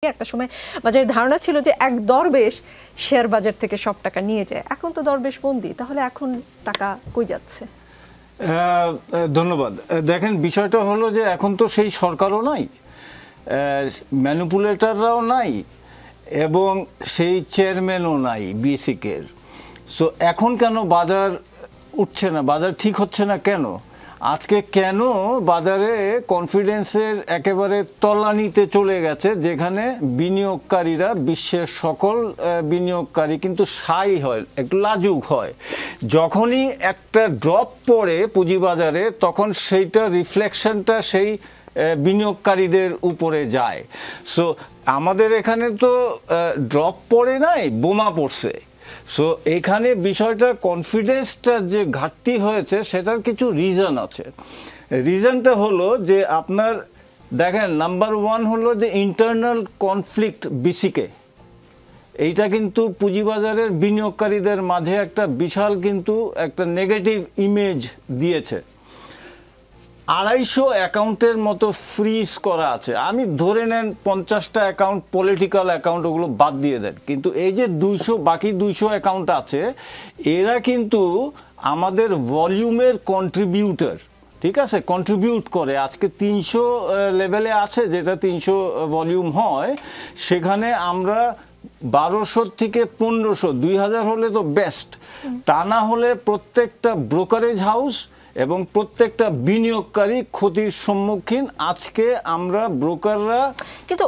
একটা সময় বাজারের ধারণা ছিল যে এক দরবেশ শেয়ার বাজার থেকে সব টাকা নিয়ে যায়, এখন তো দরবেশ বন্দি, তাহলে এখন টাকা কই যাচ্ছে? ধন্যবাদ। দেখেন, বিষয়টা হলো যে এখন তো সেই সরকারও নাই, ম্যানিপুলেটররাও নাই, এবং সেই চেয়ারম্যানও নাই বেসিকের। সো এখন কেন বাজার উঠছে না, বাজার ঠিক হচ্ছে না কেন? আজকে কেন বাজারে কনফিডেন্সের একেবারে তলানিতে চলে গেছে, যেখানে বিনিয়োগকারীরা, বিশ্বের সকল বিনিয়োগকারী কিন্তু শাই হয়, একটু লাজুক হয়। যখনই একটা ড্রপ পড়ে পুঁজিবাজারে, তখন সেইটা রিফ্লেকশনটা সেই বিনিয়োগকারীদের উপরে যায়। সো আমাদের এখানে তো ড্রপ পড়ে নাই, বোমা পড়ছে। সো এখানে বিষয়টা কনফিডেন্সটা যে ঘাটতি হয়েছে, সেটার কিছু রিজন আছে। রিজনটা হলো যে আপনার দেখেন, নাম্বার ওয়ান হলো যে ইন্টারনাল কনফ্লিক্ট বিসিকে, এইটা কিন্তু পুঁজিবাজারের বিনিয়োগকারীদের মাঝে একটা বিশাল কিন্তু একটা নেগেটিভ ইমেজ দিয়েছে। 250 অ্যাকাউন্টের মতো ফ্রিজ করা আছে। আমি ধরে নেন 50টা অ্যাকাউন্ট পলিটিক্যাল অ্যাকাউন্ট, ওগুলো বাদ দিয়ে দেন, কিন্তু এই যে বাকি 200 অ্যাকাউন্ট আছে, এরা কিন্তু আমাদের ভলিউমের কন্ট্রিবিউটর, ঠিক আছে, কন্ট্রিবিউট করে। আজকে 300 লেভেলে আছে, যেটা 300 ভলিউম হয়, সেখানে আমরা 1200 থেকে 1500, 2000 হলে তো বেস্ট। তা না হলে প্রত্যেকটা ব্রোকারেজ হাউস এবং প্রত্যেকটা বিনিয়োগকারী ক্ষতির সম্মুখীন। আজকে আমরা ব্রোকাররা কিন্তু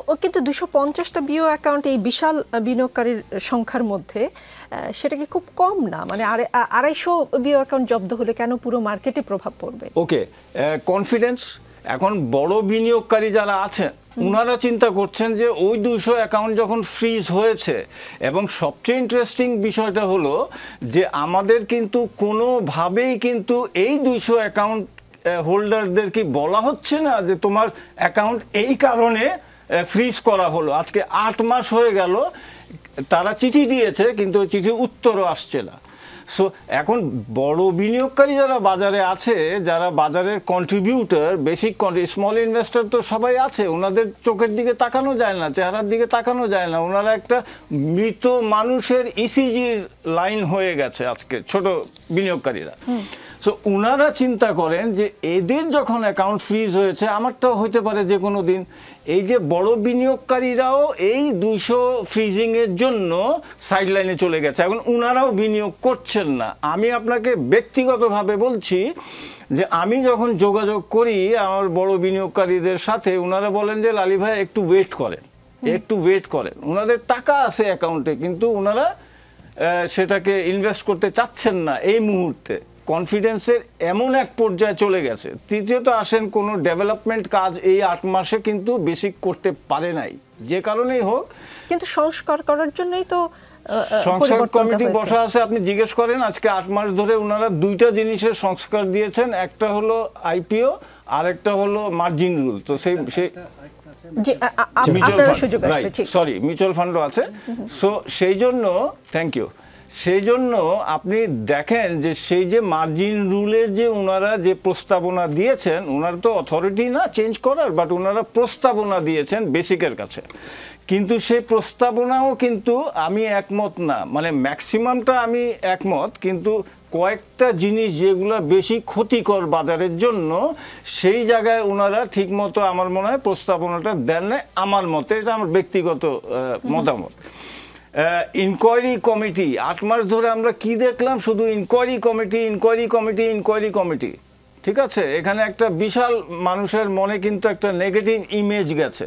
250টা বিও অ্যাকাউন্ট এই বিশাল বিনিয়োগকারীর সংখ্যার মধ্যে সেটা কি খুব কম না? মানে 250 বিও অ্যাকাউন্ট জব্দ হলে কেন পুরো মার্কেটে প্রভাব পড়বে? ওকে, কনফিডেন্স। এখন বড় বিনিয়োগকারী যারা আছেন, ওনারা চিন্তা করছেন যে ওই 200 অ্যাকাউন্ট যখন ফ্রিজ হয়েছে, এবং সবচেয়ে ইন্টারেস্টিং বিষয়টা হলো যে আমাদের কিন্তু কোনোভাবেই কিন্তু এই 200 অ্যাকাউন্ট হোল্ডারদের কি বলা হচ্ছে না যে তোমার অ্যাকাউন্ট এই কারণে ফ্রিজ করা হলো। আজকে 8 মাস হয়ে গেল, তারা চিঠি দিয়েছে, কিন্তু ওই চিঠির উত্তরও আসছে না। সো এখন বড় বিনিয়োগকারী যারা বাজারে আছে, যারা বাজারের কন্ট্রিবিউটর, বেসিক স্মল ইনভেস্টর তো সবাই আছে, ওনাদের চোখের দিকে তাকানো যায় না, চেহারার দিকে তাকানো যায় না। ওনারা একটা মৃত মানুষের ইসিজির লাইন হয়ে গেছে আজকে ছোট বিনিয়োগকারীরা। সো ওনারা চিন্তা করেন যে এদের যখন অ্যাকাউন্ট ফ্রিজ হয়েছে, আমারটাও হইতে পারে যে কোনো দিন। এই যে বড় বিনিয়োগকারীরাও এই 200 ফ্রিজিংয়ের জন্য সাইডলাইনে চলে গেছে, এখন ওনারাও বিনিয়োগ করছেন না। আমি আপনাকে ব্যক্তিগতভাবে বলছি যে আমি যখন যোগাযোগ করি আমার বড় বিনিয়োগকারীদের সাথে, ওনারা বলেন যে লালি ভাই একটু ওয়েট করেন, একটু ওয়েট করেন। ওনাদের টাকা আছে অ্যাকাউন্টে, কিন্তু ওনারা সেটাকে ইনভেস্ট করতে চাচ্ছেন না এই মুহূর্তে। কনফিডেন্সের এমন এক পর্যায়ে চলে গেছে। তৃতীয়ত আসেন, কোনো ডেভেলপমেন্ট কাজ এই 8 মাসে কিন্তু বেসিক করতে পারে নাই, যে কারণেই হোক। কিন্তু সংস্কার করার জন্যই তো সংস্কার কমিটি বসা আছে। আপনি জিজ্ঞেস করেন, আজকে 8 মাস ধরে ওনারা 2টা জিনিসের সংস্কার দিয়েছেন, একটা হলো আইপিও, আর একটা হলো মার্জিন রুল। তো সেই মিউচুয়াল ফান্ডও আছে। সো সেই জন্য থ্যাংক ইউ। সেই জন্য আপনি দেখেন যে সেই যে মার্জিন রুলের যে ওনারা যে প্রস্তাবনা দিয়েছেন, ওনারা তো অথরিটি না চেঞ্জ করার, বাট ওনারা প্রস্তাবনা দিয়েছেন বেসিকের কাছে। কিন্তু সেই প্রস্তাবনাও কিন্তু আমি একমত না, মানে ম্যাক্সিমামটা আমি একমত, কিন্তু কয়েকটা জিনিস যেগুলো বেশি ক্ষতিকর বাজারের জন্য, সেই জায়গায় ওনারা ঠিকমতো আমার মনে হয় প্রস্তাবনাটা দেন না, আমার মতে। এটা আমার ব্যক্তিগত মতামত। ইনকোয়ারি কমিটি, 8 মাস ধরে আমরা কি দেখলাম? শুধু inquiry committee, inquiry committee, inquiry committee, ঠিক আছে। এখানে একটা বিশাল মানুষের মনে কিন্তু একটা নেগেটিভ ইমেজ গেছে।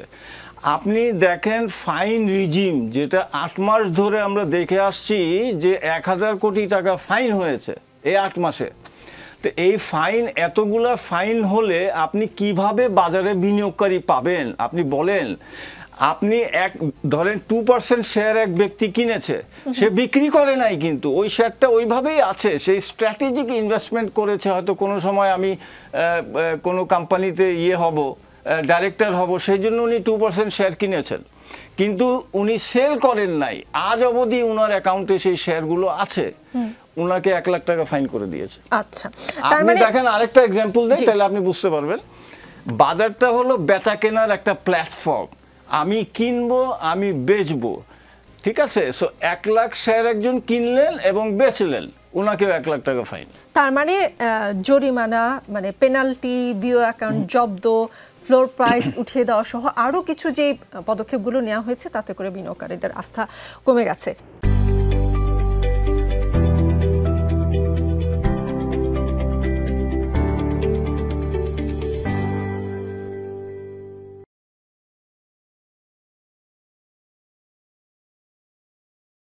আপনি দেখেন ফাইন রিজিম, যেটা 8 মাস ধরে আমরা দেখে আসছি যে 1000 কোটি টাকা ফাইন হয়েছে এই 8 মাসে। তো এই ফাইন, এতগুলা ফাইন হলে আপনি কিভাবে বাজারে বিনিয়োগকারী পাবেন? আপনি বলেন। আপনি ধরেন 2% শেয়ার এক ব্যক্তি কিনেছে, সে বিক্রি করে নাই, কিন্তু ওই শেয়ারটা ওইভাবেই আছে, সেই স্ট্র্যাটেজিক ইনভেস্টমেন্ট করেছে। হয়তো কোনো সময় আমি কোনো কোম্পানিতে হব, ডাইরেক্টর হব, সেই জন্য উনি 2% শেয়ার কিনেছেন, কিন্তু উনি সেল করেন নাই। আজ অবধি উনার অ্যাকাউন্টে সেই শেয়ারগুলো আছে, উনাকে 1 লাখ টাকা ফাইন করে দিয়েছে। আচ্ছা, আপনি দেখেন, আরেকটা এক্সাম্পল দেই, তাহলে আপনি বুঝতে পারবেন। বাজারটা হলো বেচা কেনার একটা প্ল্যাটফর্ম। আমি কিনবো, আমি বেচবো, ঠিক আছে। সো 1 লাখ শেয়ার একজন কিনলেন এবং বেচলেন, ওনাকেও 1 লাখ টাকা ফাইন। তার মানে জরিমানা, মানে পেনাল্টি, বিও অ্যাকাউন্ট জব্দ, ফ্লোর প্রাইস উঠিয়ে দেওয়া সহ আরও কিছু যে পদক্ষেপগুলো নেওয়া হয়েছে তাতে করে বিনিয়োগকারীদের আস্থা কমে গেছে।